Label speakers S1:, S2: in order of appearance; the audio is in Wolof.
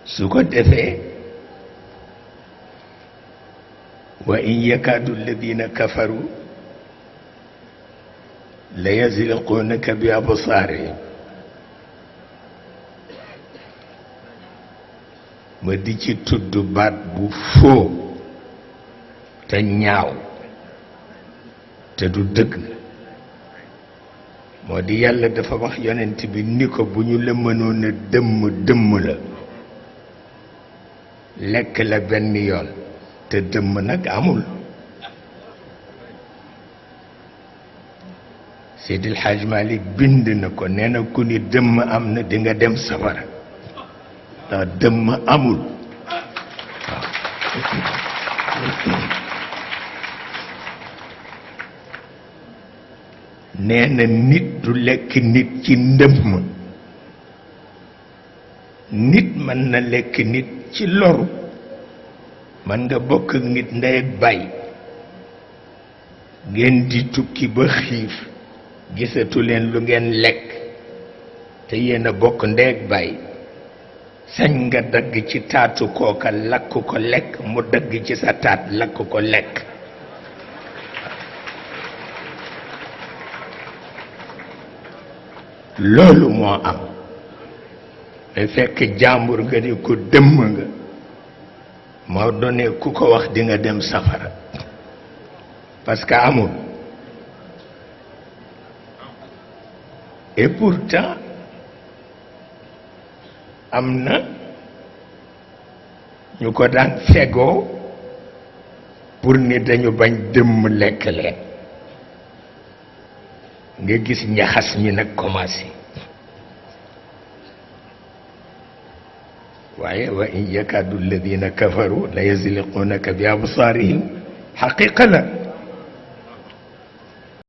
S1: su ko defee wa in yakaadu alladina kafaru la yazliqunaka bi absaarihim ma di ci tudd baat bu foo te ñaaw te du dëgg moo di yàlla dafa wax yonent bi ni ko bu ñu la mënoon a dëmm la lekk la benn yoon te dëmm nag amul Seydil Hadj Malick bind na ko nee na ku ni dëmm am na di nga dem safara ndax dëmm amul nee na nit du lekk nit ci ndëmm nit mën na lekk nit ci loru mën nga bokk ak nit ndey ak baay ngeen di tukki ba xiif gisatu leen lu ngeen lekk te yéen a bokk ndey ak baay sañ nga dagg ci taatu kooka lakk ko lekk mu dagg ci sa taat lakk ko lekk loolu moo am mais fekk jàmbur nga di ko dëmm nga moo doone ku ko wax di nga dem safara parce que amul et pourtant am na ñu ko daan fegoo pour ni dañu bañ dëmm lekk leen nga gis ñaxas mi nag commencé waaye wa in yakaadu alladina kafaru la yazliqunaka bi absaarihim xaqiqa la